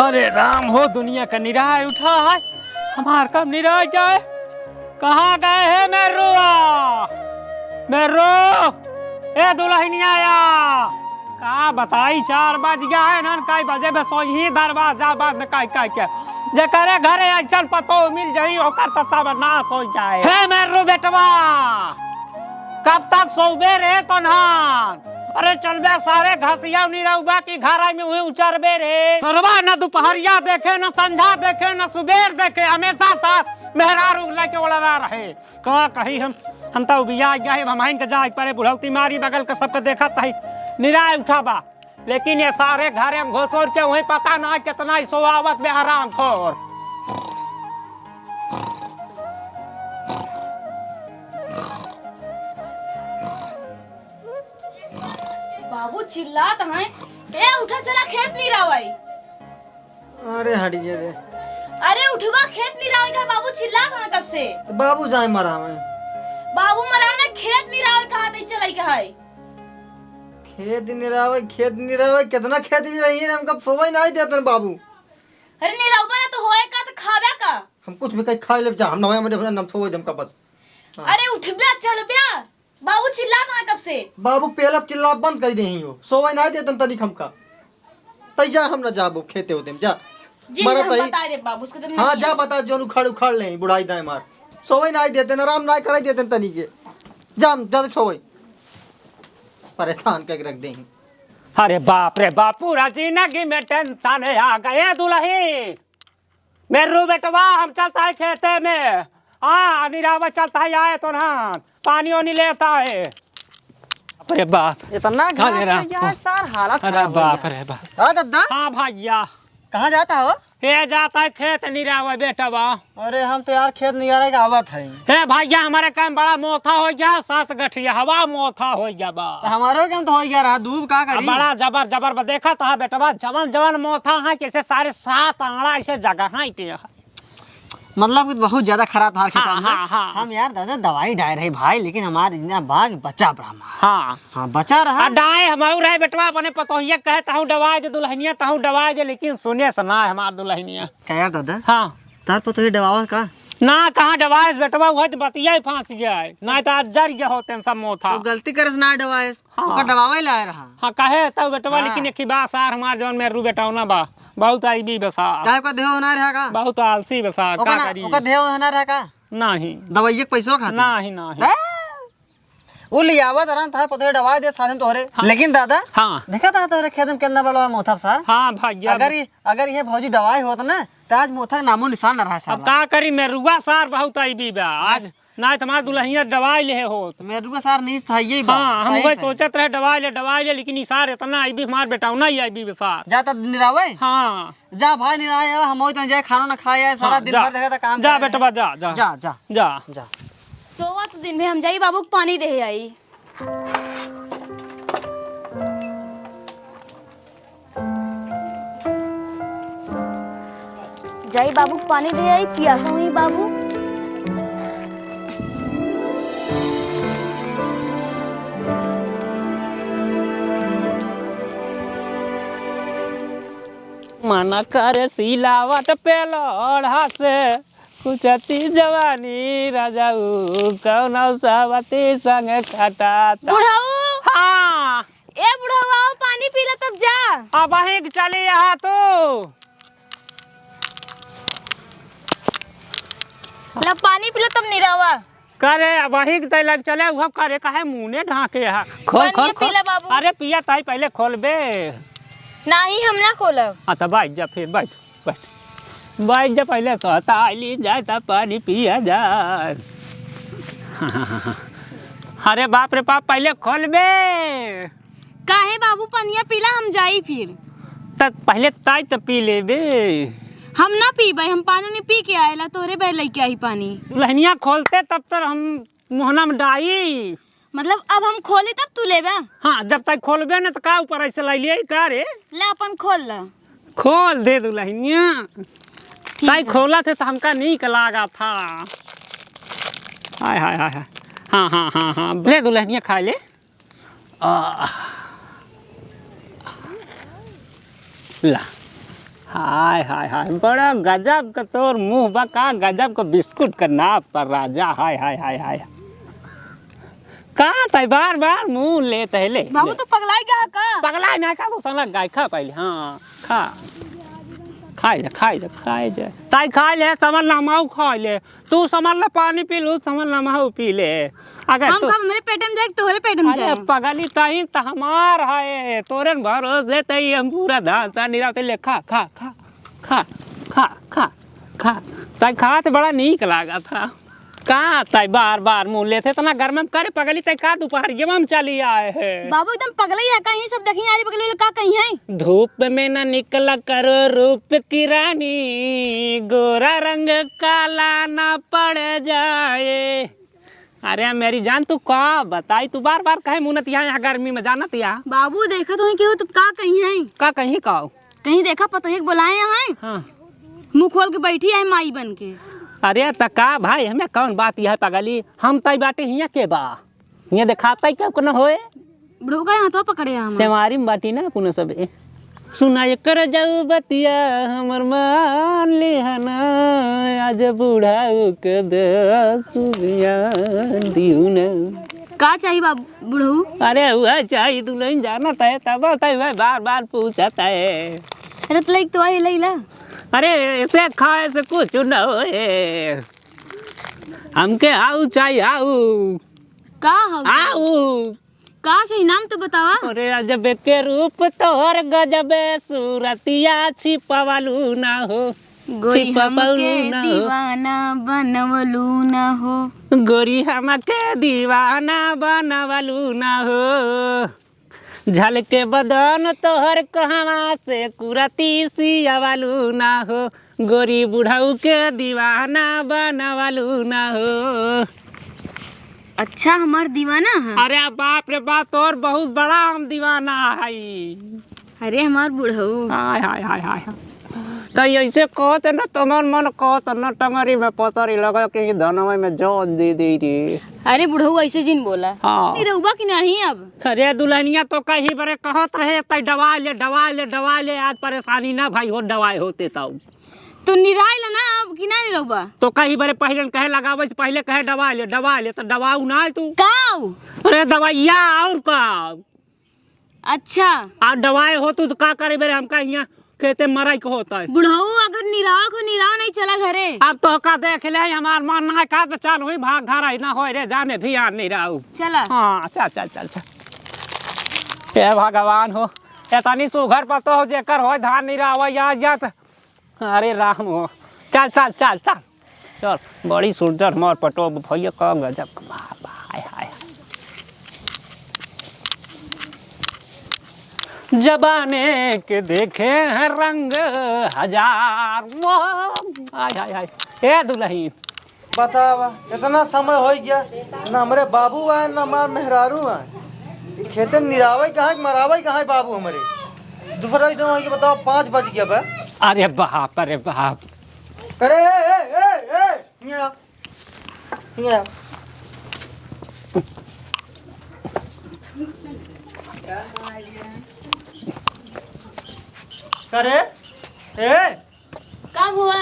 अरे राम हो दुनिया का निराय उठा है, हमार कब निराय जाए। कहाँ गए है मेरो ए दुल्हनिया या का बताई 4 बज गया है ना, कई बजे में सोही दरवाजा बंद कई के जे करे घरे चल पतो मिल जाई ओकर त सब नाश हो जाए। हे मेरो बेटवा कब तक सोबे रे तन्हान। अरे चलबे सारे घसिया नहीं रहूबा की घर में हुए उचरबे रे। सरवा न दोपहरिया देखे न संझा देखे न सुबेर देखे, हमेशा साथ मेहरारू लेके ओलवा रहे। का कही हम तो बिया गया है, हम के जाए परे बुढ़ौती मारी बगल के सबके देखत है निराय उठाबा, लेकिन ये सारे घरे में घोसोर के वही पता ना कितना ही सोआवत में आराम खोर। बाबू चिल्लात हैं, ए उठा चला खेत नहीं रावाई। अरे हटिए रे। अरे उठवा खेत नहीं रावाई का बाबू चिल्लात हैं कब से। तो बाबू जाए मरा में। बाबू मरा ना खेत नहीं रावाई कहा दे चलाई का है। खेत नहीं रावे कितना खेत भी रही है, हम कब सोवा ही नहीं देते बाबू। अरे नहीं रावा ना तो होए का तो खावे का। हम कुछ भी कहीं खा ले जा, हम नवे में हम सोवे जम का बस। अरे उठबे चल बे। बाबू चिल्लात हैं कब से। बाबू पहले चिल्ला बंद कर दे ही हो, सोवा ही नहीं देते तनिक हमका। तई जा हम ना जाबो खेते होते जा। मरा तई बता रे बाबू उसके तो। हां जा बता जोन उखाड़ ले बुढ़ाई दाए मार। सोवा ही नहीं देते न आराम नहीं कराई देते तनिक के। जा जा सोवे परेशान करके रख देंगे। अरे बाप रे बाप, पूरा जिंदगी में टेंशन आ गए दुल्ही। मेरू बेटवा हम चलता है खेते में, निरावा चलता है आए तो ना पानी वानी लेता है। अरे बाप इतना घास यार सार हालत अरे बाप रे बाप। हां दादा। हाँ भैया कहाँ जाता हो। ये जाता है खेत निरावा बेटवा। अरे हम तो यार खेत निरारे का आवत है। हे भैया हमारे काम बड़ा मोथा हो गया, 7 गठिया हवा मोथा हो गया बा। तो हमारे काम तो हो गया रहा, दूब का करी। बड़ा जबर देखा था बेटवा, जवन मोथा है कैसे सारे 7 आंगड़ा ऐसे जगह है पे। मतलब कि बहुत ज्यादा खराब था खेत में। हाँ। हम यार दादा दवाई डाल रहे भाई, लेकिन हमारे इतना बाग बचा रहा। हाँ बचा रहा। डाय हमारू रहे बेटवा अपने पतोहिया कहे ताहू दवाई दे दुल्हनिया ताहू दवाई दे, लेकिन सुने से ना हमार दुल्हनिया। क्या यार दादा। हाँ तार पतोही दवावा का ना कहाँ दवाई बेटवा, वो तो बतिया फांस गया है ना, तो आज जर गया होते सब मोथा। तो गलती करे ना दवाई ओका दवावा ही लाए रहा। हाँ कहे तब बेटवा। हाँ। लेकिन एक बात सार हमार जौन मेरू बेटावना बा बहुत आईबी बसार, काय का देहो ना रहा का। बहुत आलसी बसार का करी। ओका देहो ना रहा का। नहीं दवाई के पैसों खाते नहीं वो लियावत रहा तार पतोही दवाई दे साधन तोहरे। लेकिन दादा हाँ देखा था तोहरे खेत में कितना बड़ा मोथा सार। हाँ भैया अगर ये भौजी दवाई होता ना तो आज मोथा का नामो निशान न रहा साला। अब का करी मेरुआ सार बहुत आईबी बा आज ना तुम्हारे दुल्हनिया दवाई ले हो तो मेरे सार नहीं था यही बात। हाँ हम वही सोचत रहे दवाई ले लेकिन इसार इतना आईबी हमार बेटावना ही आईबी बसार। जाता निरावे। हाँ जा भाई निरावे, हम तो जाए खाना ना खाए सारा दिन भर देखा था काम। जा बेटवा जा जा जा जा जा जा। सोवा तो दिन में हम जाई बाबू को पानी दे आई। जाई बाबू को पानी दे आई, पियासा हुई बाबू। मन कर सिलावट पे लोढ़ा से कुचती जवानी राजाऊ कौन सवती संग खटाता। बुढ़ाऊ। हाँ ए बुढ़ाऊ आओ पानी पी ला तब जा। अब वहीं चली यहाँ तू ला पानी पी ला तब निरावा करे वहीं लग चले वो करे काहे मुंह ढाके है। खोल पानी खोल पी ला बाबू। अरे पिया ताई पहले खोल बे। नहीं हम ना खोलब। हाँ तो बैठ जा फिर बैठ जा पहले कहता आइली जाए तो पानी पिया जाए। अरे बाप रे बाप पहले खोल बे। काहे बाबू पनिया पीला हम जाई फिर। तब पहले ताई तो पी ले बे। हम ना पी भाई, हम पानी नहीं पी के आएला तोरे बह लेके आई पानी। लहनिया खोलते तब तक हम मुहना में डाई। मतलब अब हम खोले तब तू लेबे। हाँ जब तक खोलबे ना तो का ऊपर ऐसे लाई लिए का रे। ले अपन खोल ला। खोल दे दू लहनिया। ताई खोला थे तो हमका नीक लागा था। हाय हाय हाय हाय। हाँ ले दू लहनिया खा ले। ला हाय हाय हाय, बड़ा गजब का तोर मुंह बका, गजब का बिस्कुट का नाप पर राजा। हाय हाय हाय हाय, कहाँ तय बार बार मुंह ले तहले बाबू तो पगलाई क्या का? पगला नहीं का, वो संग गाय खा पहले। हाँ खा, खाई जा ताई खाई ले, समझ ला माऊ खाई ले, तू समझ ला पानी पी लू, समझ ला माऊ पी ले। अगर हम खा मेरे पेट में जाए तोहरे पेट में जाए। अरे पगली ताई त हमार है, तोरे भरोसे तई हम पूरा धान सा निरा ले। खा खा खा खा खा खा खा, ताई खाते बड़ा नीक लागा था। कहाँ ताई बार बार मुँह लेते इतना घर में करे पगली, ताई का दोपहर ये में चली आए है। बाबू एकदम पगला ही है, कहीं सब देखी आ रही पगली का कहीं है। धूप में न निकला करो रूप की रानी, गोरा रंग काला ना पड़ जाए। अरे मेरी जान तू का बताई, तू बार बार कहे मुनत यहाँ गर्मी में जाना तिया। बाबू देखा तो क्यों तू का कहीं है? का कहीं का कहीं देखा पतो एक बुलाए यहाँ? हाँ। मुंह खोल के बैठी है माई बन के। अरे तका भाई हमें कौन बात यह पगली, हम तई बाटे हिया के बा, हिया दिखाता ही क्या न होए। बुढ़ऊ का यहाँ तो पकड़े हम सेवारी में बाटी ना पुनः सब सुना कर जाऊ बतिया हमर मान लिहना, आज बुढ़ाऊ के दिहू न। का चाहिए बाबू बुढ़ऊ? अरे वह चाहिए दुल्हन जाना है, तब भाई बार बार पूछता है। अरे तो लाइक तो आई लैला। अरे ऐसे खाए से कुछ न होए, हमके आऊ चाहिए आऊ। का हो आऊ का चाहिए नाम तो बतावा। अरे अजब के रूप तोहर गजबे सूरतिया छिपवलू ना हो, गोरी हमके दीवाना बनवलू ना हो, गोरी हमके दीवाना बनवलू ना हो। झलके बदन तोहर कहवा से कुरती सियावलू ना हो, गोरी बुढ़ऊ के दीवाना बनवलू ना हो। अच्छा हमार दीवाना है? अरे बाप रे बाप, तोर बहुत बड़ा हम दीवाना है। अरे हमार बुढ़ऊ। हाय हाय हाय हाय, तो ऐसे कहते न तुम्हार मन कहत न टंगरी में पसरी लगा के धनवा में जोन दे दे रे। अरे बुढ़ऊ ऐसे जिन बोला। हाँ। नहीं रहुआ कि नहीं अब? अरे दुल्हनिया तो कहीं बड़े कहत रहे तई दवा ले दवा ले दवा ले, आज परेशानी ना भाई हो दवाई होते तब तो निराइल ना अब कि नहीं रहुआ? तो कहीं बड़े पहले कहे लगावे से पहले कहे दवा ले तो दवाऊ ना तू। काऊ? अरे दवाइया और का। अच्छा आप दवाई हो तू तो का करे बेरे, हमका यहाँ कहते मराई को होता है। बुढ़ऊ अगर निराव को निराव नहीं चला घरे। अब तो का देख ले हमार मन ना का तो चल हुई भाग घर आई ना हो रे, जाने भी आ नहीं रहा चला। हाँ चल चल चल चल। हे भगवान हो, एतनी सुघर पर तो जेकर हो धान नहीं रहा या जात। अरे राम हो, चल चल चल चल चल, बड़ी सुंदर मोर पटो भैया का गजब। हाय हाय, जबाने के देखे हैं रंग हजार। हाय हाय हाय, ए दुल्हन बतावा इतना समय हो गया ना, हमारे बाबू आए ना हमार मेहरारू आए, खेते में निरावे कहाँ मरावे कहाँ बाबू हमारे। दोपहर के बताओ 5 बज गया बा। अरे बाप अरे बाप, अरे हियां हियां करे कब हुआ?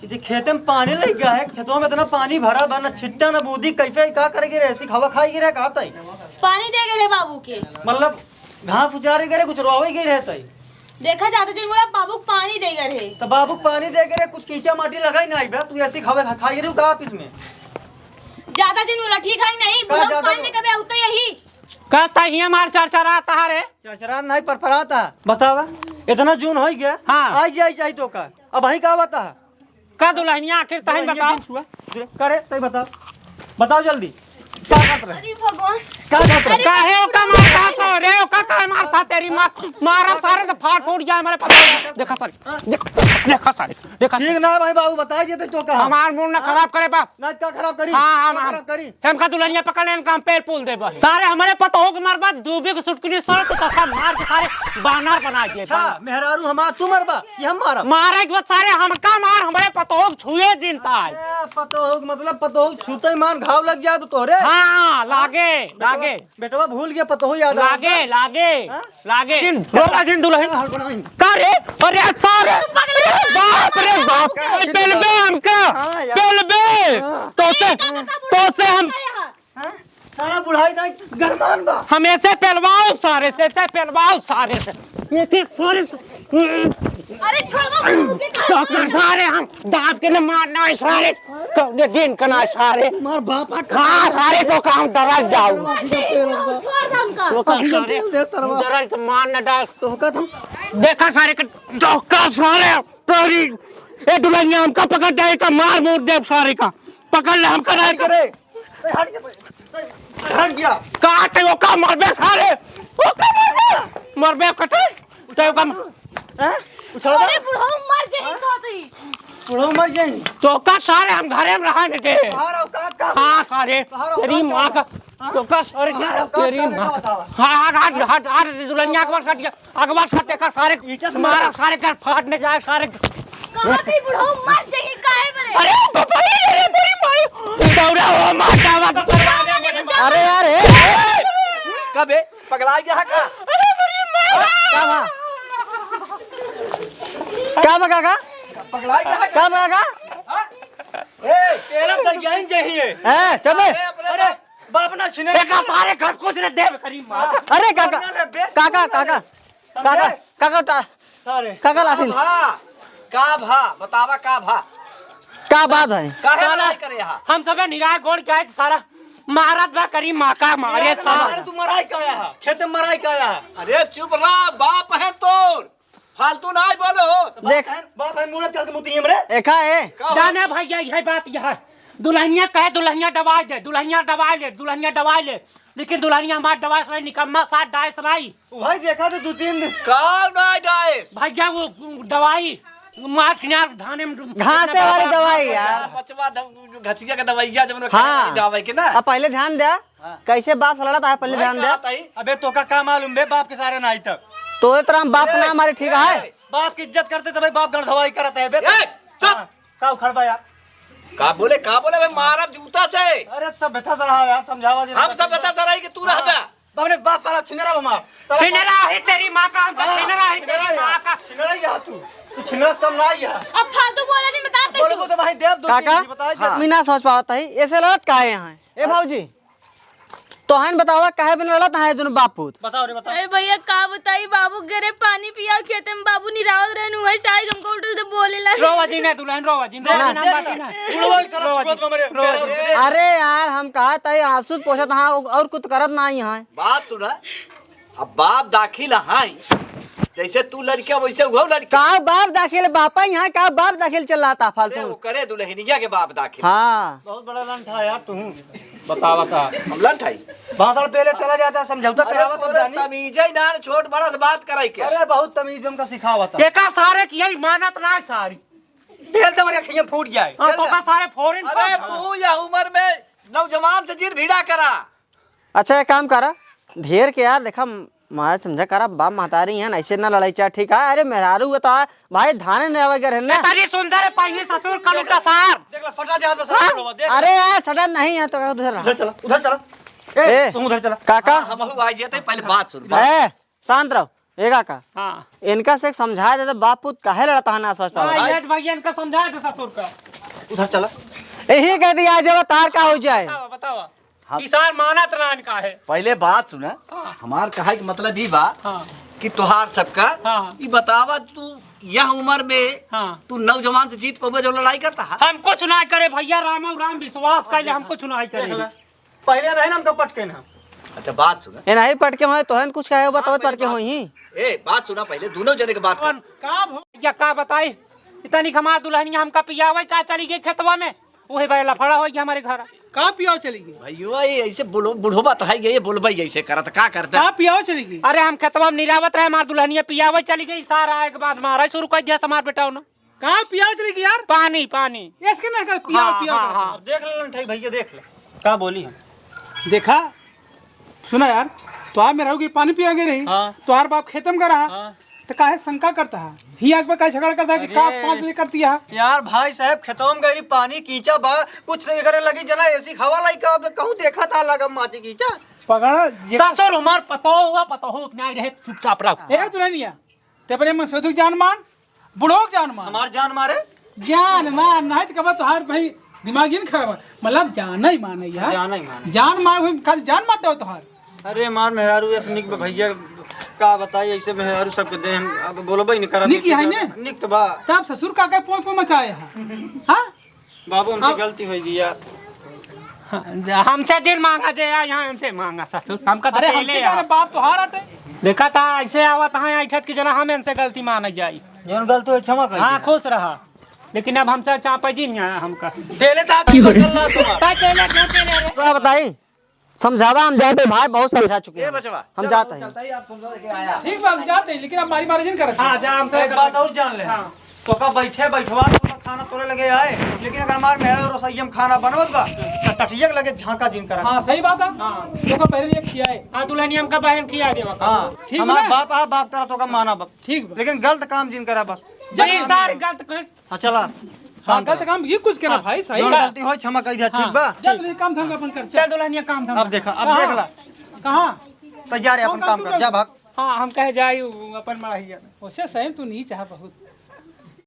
ये खेते में पानी लग गया है, खेतों में इतना पानी भरा बा, ना छिट्टा ना बूदी, कैसे क्या करेगी रे? ऐसी हवा खाई गिरे कहा तई पानी दे गए बाबू के, मतलब घास उचारे गए कुछ रोवे गई रहता देखा जाता जी बोला बाबू को पानी दे गए रे। तो बाबू पानी दे गए कुछ कीचा माटी लगाई ना आई बे, तू ऐसी खावे खाई रही का ऑफिस में ज्यादा दिन बोला ठीक है नहीं, बुढ़ऊ पानी दे कभी उतना यही कहता ही हमार चरचराता है रे। चरचरा नहीं पर फराता है। बतावा इतना जून हो गया। हाँ। आई जाई तो का अब वही का बता का दुल्हनिया आखिर तहन बताओ करे तई बताओ जल्दी क्या कर रहे? अरे भगवान क्या कर रहे? काहे ओ का मारता सो रे, ओ का मारता तेरी मां मारा सारे तो फाट फूट जाए हमारे पता। देखा सर देख देखा सारे देखा ठीक ना भाई बाबू बता दिए तो कहा हमार मूड ना खराब करे बा ना क्या खराब करी हाँ क्या हाँ खराब करी हमका दुल्हनिया पकड़ लेन काम पेड़ पुल दे बस सारे हमारे पता हो के मार बात डूबे के सुटकली सर तो तथा मार के सारे बानर बना दिए अच्छा मेहरारू हमार तू मरबा ये हम मारब मारे के बाद सारे हमका मार हमारे पता हो छुए जिनता है पतो हो मतलब पतो हो छूते ही मान घाव लग जाए तो तोरे हाँ लागे लागे बेटवा भूल गया पतो हो याद लागे लागे हाँ? लागे रोला दिन दुल्हन का रे अरे सारे बाप रे बाप पेलबे हमका हाँ यार। पेलबे तो से हम सारा बुढ़ाई ना गरमान बा हम ऐसे पेलवाओ सारे से ये फिर सारे अरे छोड़ डॉक्टर सारे हम दांत के न मारना है सारे कौने दिन कना सारे मार बाप हाँ सारे को काम डरा जाओ छोड़ दम का तो का सारे दे सरवा डरा के मार न डाल तो का तुम देखा सारे के डॉक्टर सारे तोरी ए दुल्हनिया हमका पकड़ दे का मार मोड़ दे सारे का पकड़ ले हमका नहीं करे हट गया काटे वो का मरबे सारे वो का मरबे कटे तो का उछल अरे बुढ़ऊ मर जाई कहती बुढ़ऊ मर गई तो का सारे हम घरे में रहा के बाहर आओ का हाँ सारे तेरी माँ का तो का सारे तेरी माँ हाँ हट दुल्हनिया के पास हट गया अगवा छटे का सारे मारा सारे का फाटने जाए सारे कहती बुढ़ऊ मर जाई काहे बरे अरे पापा ये रे तेरी माँ दौड़ा हो माता अरे यार कबे पगला गया का अरे मेरी माँ क्या भा क्या बगा का पगला गया क्या बगा का ए तेरा तल गया इन जहिए ए चले अरे बाप ना सुने देखा सारे घर कुछ ने देव करी माँ अरे काका काका काका काका काका सारे काका लासिन का भा बतावा का भा का बात है काहे लड़ाई करे यहाँ हम सबे निगाह गोड़ के आए सारा महाराज बा करी माँ का मारे अरे सारा तू मराई का आया खेत में मराई का आया अरे चुप रहा बाप है तोर फालतू ना बोलो देख बाप है मुंह करके मुती हमरे एका है जाने भैया यही बात यह है दुल्हनिया कहे दुल्हनिया दवाई ले लेकिन दुल्हनिया हमारे दवाई सराई निकम्मा साथ डाय सराई भाई देखा तो 2-3 दिन काल ना डाइस भैया वो दवाई मार किनार धाने में घासे वाली दवाई यार बचवा घसिया का दवाइया जब हाँ। दवाई के ना अब पहले ध्यान दे कैसे बाप लड़ा था पहले ध्यान दे अबे तो का मालूम बे बाप के सारे नहीं तक तो तरह बाप ना हमारे ठीक है बाप की इज्जत करते तो भाई बाप गण दवाई करता है बे चुप का उखड़बा यार का बोले भाई मारब जूता से अरे सब बेथा सरा यार समझावा हम सब बता सराई के तू रह बे बाप बाप सारा छिनेरा मार छिनेरा है तेरी माँ का हम सब छिनेरा है तेरी माँ का छिनेरा या तू छिनेरा से कम नहीं है अब फालतू बोले नहीं बताते बोले को तो भाई देव दो काका मीना सोच पाता है ऐसे लड़त काहे यहाँ ए भाऊजी तो हन बतावा काहे बिन लड़त है दोनों बाप पुत बताओ रे बताओ अरे भैया का बताई बाबू घरे पानी पिया खेते में बाबू निरावत रहनु है शायद हमको उल्टे से बोले लगे रोवा जी ने दुल्हन रोवा जी नाम बाटी ना अरे यार हम कहा तई आंसू पोछत हां और कुछ करत नहीं है बात सुना अब बाप दाखिल हाई जैसे तू लड़का वैसे वो लड़का का बाप दाखिल बापा यहाँ का बाप दाखिल चल रहा था अरे फालतू वो करे दुल्हनिया के बाप दाखिल हाँ बहुत बड़ा लन था यार तू बता हम लन ठाई भाषण पहले चला जाता समझौता करावा तो जानी तमीज ही ना छोट बड़ा से बात कराई के अरे बहुत तमीज हमका सिखावा था एका सारे की यही मानत ना सारी बेल तो मेरे अखियां फूट गया है हाँ तो का सारे फौरन अरे तू या उम्र में नौजवान से जीर भीड़ा करा अच्छा एक काम करा ढेर के यार देखा मैं समझा करा बाप महतारी है ऐसे ना लड़ाई चाह ठीक है अरे मेहरारू बता भाई धाने ने वगैरह है ना तेरी सुंदर पाइए ससुर कलुटा साहब देख फटा जा बस अरे यार सडन नहीं है तो उधर चला ए तुम उधर चला काका हम आई जेते पहले बात सुन ए शांत रहो ए काका हां इनका से समझाया दे तो बाप पुत काहे लड़ता है ना सोच पाओ ये भैया इनका समझा दे ससुर का उधर चला यही कह दिया जब तार का हो जाए बताओ किसान मानत ना इनका है पहले बात सुना हमार कहा कि मतलब ही बा कि तुहार सबका ये बतावा तू यह उम्र में तू नौजवान से जीत पबे जो लड़ाई करता है हम कुछ ना करे भैया राम विश्वास कर ले हम कुछ ना करे पहले रहे ना हमका पटके ना अच्छा बात सुना ए नहीं पटके मैं तोहन कुछ कहे बताओ पटके होई ए बात सुना पहले दोनों जने के बात कर का भैया का बताई इतनी हमार दुल्हनिया हमका पियावे का चली गई खेतवा में वही भाई लफड़ा हो गया हमारे घर का पियाव चली गई भैया ये ऐसे बुढ़ोबा तो है ये बोलबई ऐसे करत का करता का पियाव चली गई अरे हम खेतवा में निरावत रहे हमार दुल्हनिया पियावे चली गई सारा एक बाद मारा शुरू कर दिया हमार बेटा ना कहाँ पियाओ चलेगी यार? पानी पानी। इसके ना कर पियाओ हाँ, पियाओ हाँ, करते। हाँ। अब देख ले ठई भैया देख ले का बोली हम। देखा सुना यार, तो आप मेरा होगी पानी पियागे रही हाँ। तो हर बाप खेतम कर रहा हाँ। तो काहे शंका करता है ही आग पे काहे झगड़ा करता है कि अरे। का 5 बजे करती है। यार भाई साहब खेतों में गई पानी कीचा बा कुछ नहीं करे लगी जना ऐसी खवा लाई का कहूं देखा था लगा माटी कीचा पकड़ा जे ससुर हमार पतो हुआ नहीं रहे चुपचाप रख। ए दुल्हनिया ते अपने मन सोधु जान मान बुढ़ोक जान मान हमार जान मारे जान मान नहीं तो कब तो हर भाई दिमाग ही नहीं खराब है। मतलब जाना ही मान यार जाना ही मान। जान मान हुई खाली जान मारता हो तो हर। अरे मार मेहरारू निक भैया का बताई ऐसे मेहरारू सबके दे हम अब बोलो भाई नहीं करा निक है ने? निक तो बा तब ससुर का क्या पोय पोय मचाए है हां बाबू हमसे गलती हो गई यार। हमसे दिल मांगा दे यहाँ हमसे मांगा ससुर हमका तो अरे पहले हमसे कह रहे बाप तो हार हटे। देखा था ऐसे आवत हाँ ऐठत की जना हम इनसे गलती मान जाई। जौन गलती हो क्षमा कर हाँ खुश रहा लेकिन अब हमसे चापा जी नहीं आया हमका। तेले ता चलना तुम्हारा पहले बताई समझावा हम जाते भाई बहुत समझा चुके ए हैं बचवा हम जाते हैं। चलता ही आप समझा के आया। ठीक बात जाते हैं लेकिन अब मारी मारी जिन कर हाँ जा हमसे एक बात और जान ले तो का बैठे बैठवा तो खाना तोड़े लगे आए लेकिन अगर हमार मेहरा रसोई में खाना बनवत बा तो टटिया के लगे झांका जिन करा। हां सही बात है। देखो पहले ये खियाए हाँ दुल्हनी हमका बहन खिया देवा। हां ठीक हमार है। बाप आ बाप करा तो का माना बाप ठीक बा। लेकिन गलत काम जिन करा बस। जी सर गलत कुछ हां चला हां गलत काम ये कुछ करा भाई सही जौन है। गलती हो क्षमा कर दिया ठीक बा। चल ये काम धंधा अपन कर चल चल। दुल्हनिया काम था अब देखा अब देख ला कहां तैयार है अपन काम कर जा भाग। हाँ हम कहे जाई अपन मड़ाइया। वैसे सही तू नहीं चाह बहुत